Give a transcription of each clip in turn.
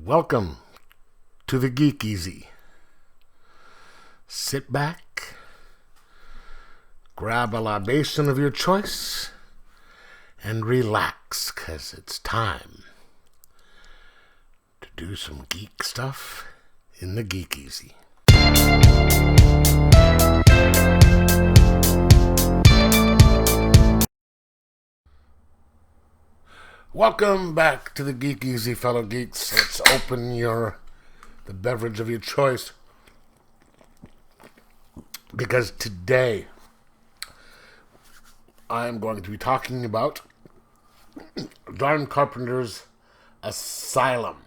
Welcome to the Geek Easy. Sit back, grab a libation of your choice, and relax, 'cause it's time to do some geek stuff in the Geek Easy. Welcome back to the Geek Easy, fellow geeks. Let's open the beverage of your choice, because today I am going to be talking about John Carpenter's Asylum,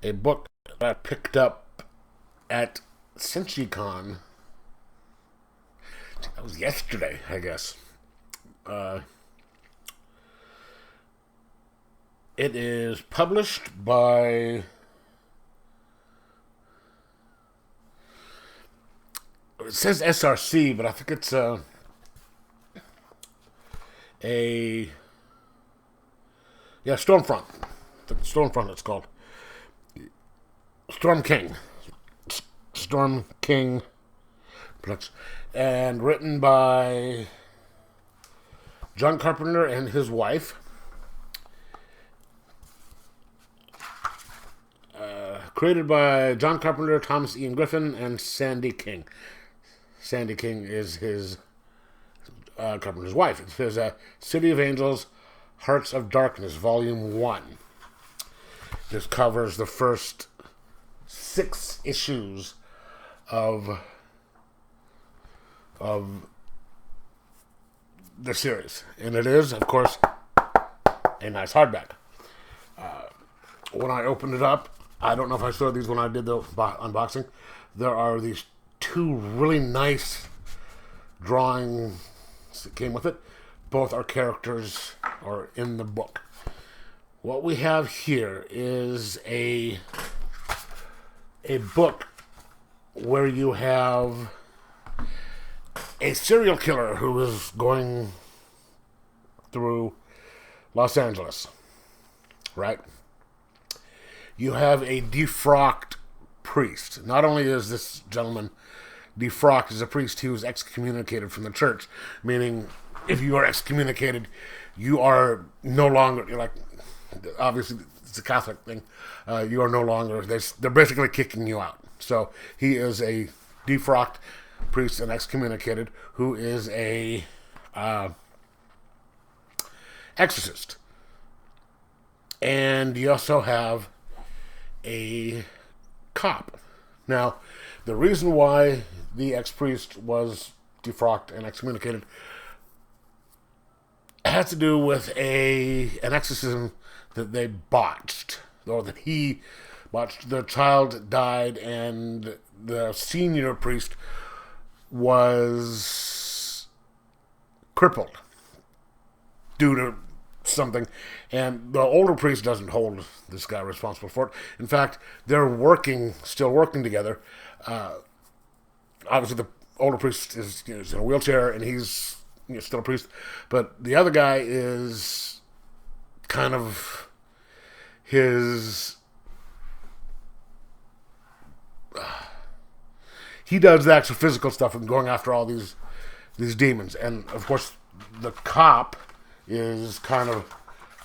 a book that I picked up at CincyCon. That was yesterday, I guess. It is published by it says SRC, but I think it's Stormfront. Stormfront it's called. Storm King. Storm King. And written by John Carpenter and his wife. Created by John Carpenter, Thomas Ian Griffin, and Sandy King. Sandy King is his Carpenter's wife. It says City of Angels, Hearts of Darkness, Volume 1. This covers the first 6 issues of the series. And it is, of course, a nice hardback. When I opened it up, I don't know if I saw these when I did the unboxing. There are these 2 really nice drawings that came with it. Both are characters are in the book. What we have here is a book where you have a serial killer who is going through Los Angeles, right? You have a defrocked priest. Not only is this gentleman defrocked as a priest, he was excommunicated from the church. Meaning, if you are excommunicated, you are no longer, you're like, obviously it's a Catholic thing, you are no longer, they're basically kicking you out. So he is a defrocked priest and excommunicated who is a exorcist. And you also have a cop. Now, the reason why the ex-priest was defrocked and excommunicated has to do with an exorcism that they botched, or that he botched. The child died, and the senior priest was crippled due to something, and the older priest doesn't hold this guy responsible for it. In fact, they're still working together. Obviously, the older priest is in a wheelchair, and he's still a priest, but the other guy is kind of his. He does the actual physical stuff and going after all these demons, and of course, the cop is kind of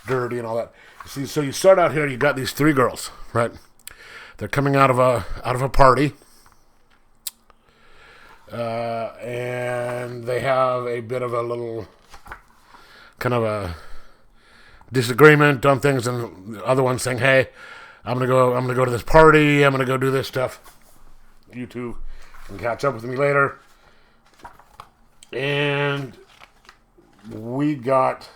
dirty and all that. See, so you start out here, you got these 3 girls, right? They're coming out of a party, and they have a bit of a little kind of a disagreement on things, and the other one's saying, "Hey, I'm gonna go to this party. I'm gonna go do this stuff. You two can catch up with me later." And we got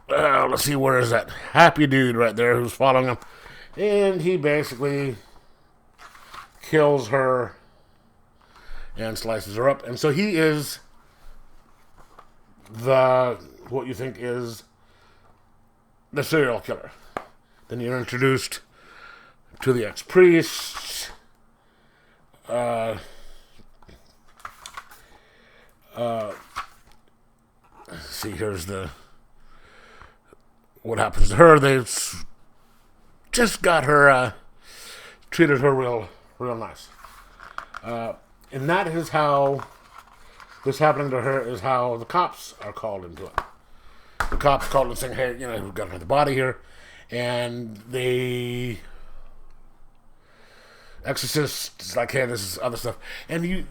let's see, where is that happy dude right there who's following him, and he basically kills her and slices her up. And so he is what you think is the serial killer. Then you're introduced to the ex-priest, see, here's the what happens to her? They've just got her, treated her real nice. And that is how this happening to her is how the cops are called into it. The cops called and saying, hey, we've got another body here. And the exorcist is like, hey, this is other stuff. And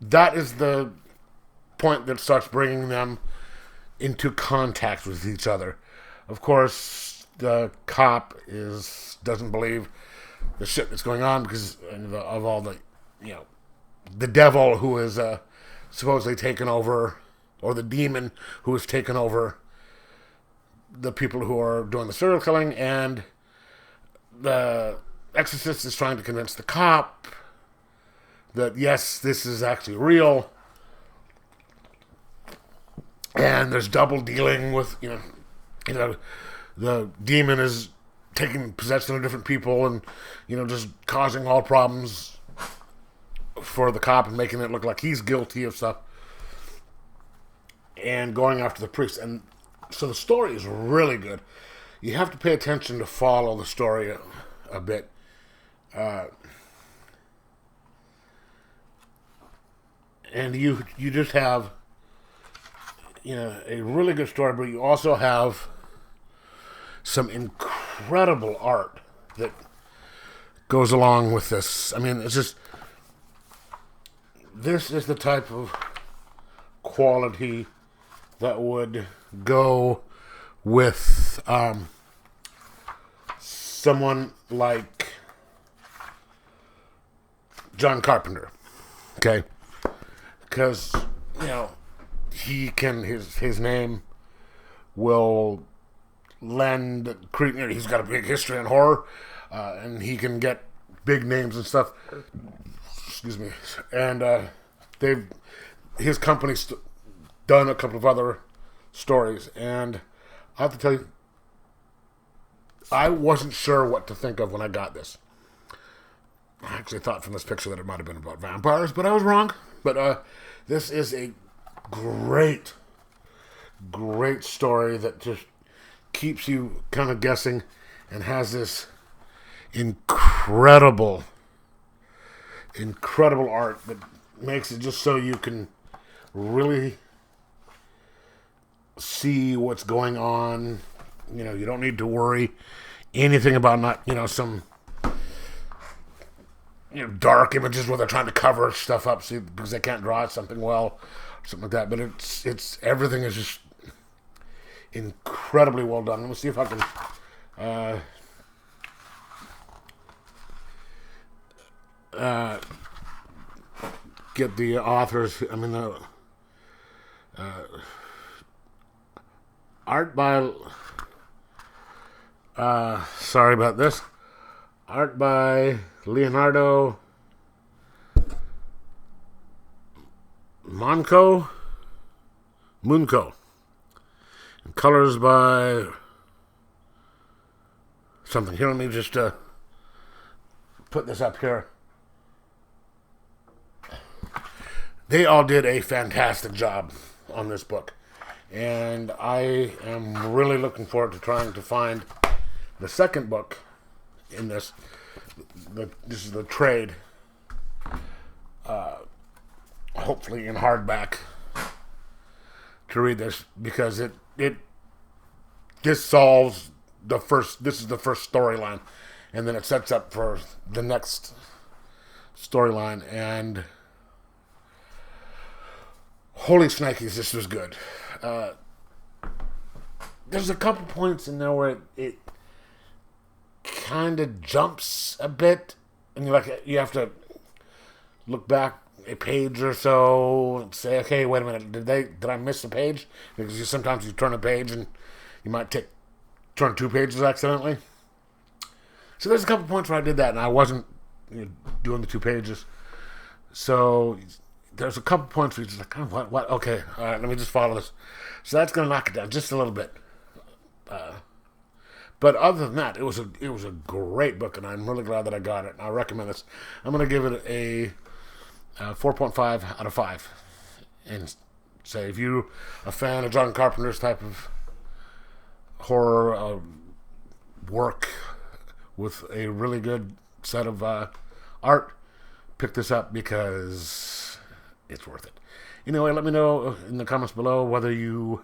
that is the point that starts bringing them into contact with each other. Of course, the cop doesn't believe the shit that's going on because of all the, the devil who is supposedly taken over, or the demon who has taken over the people who are doing the serial killing, and the exorcist is trying to convince the cop that, yes, this is actually real, and there's double dealing with, the demon is taking possession of different people and, just causing all problems for the cop and making it look like he's guilty of stuff and going after the priest. And so the story is really good. You have to pay attention to follow the story a bit. And you just have, a really good story, but you also have some incredible art that goes along with this. I mean, it's just, this is the type of quality that would go with someone like John Carpenter, okay? Because, he can, his name will lend, he's got a big history in horror, and he can get big names and stuff. Excuse me. And his company's done a couple of other stories, and I have to tell you, I wasn't sure what to think of when I got this. I actually thought from this picture that it might have been about vampires, but I was wrong. But this is a great story that just keeps you kind of guessing and has this incredible art that makes it just so you can really see what's going on. You don't need to worry anything about not, some dark images where they're trying to cover stuff up because they can't draw something well or something like that. But it's everything is just incredibly well done. Let me see if I can get the authors. I mean, art by sorry about this. Art by Leonardo Munco. And colors by something. Here, let me just put this up here. They all did a fantastic job on this book. And I am really looking forward to trying to find the second book in this. This is the trade. Hopefully in hardback to read this, because this solves this is the first storyline, and then it sets up for the next storyline. And holy shnikes, this was good. There's a couple points in there where it kind of jumps a bit, and you have to look back a page or so and say, okay, wait a minute, did I miss a page? Because sometimes you turn a page and you might turn 2 pages accidentally. So there's a couple points where I did that, and I wasn't doing the 2 pages. So there's a couple points where you're just like, what? Okay, all right, let me just follow this. So that's going to knock it down just a little bit. But other than that, it was a great book, and I'm really glad that I got it. And I recommend this. I'm going to give it a 4.5 out of 5. And say, if you're a fan of John Carpenter's type of horror work with a really good set of art, pick this up because it's worth it. Anyway, let me know in the comments below whether you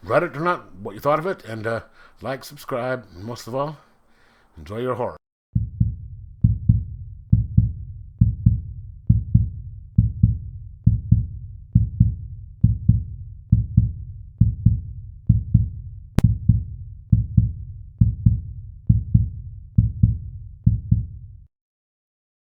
read it or not, what you thought of it, and like, subscribe, and most of all, enjoy your horror.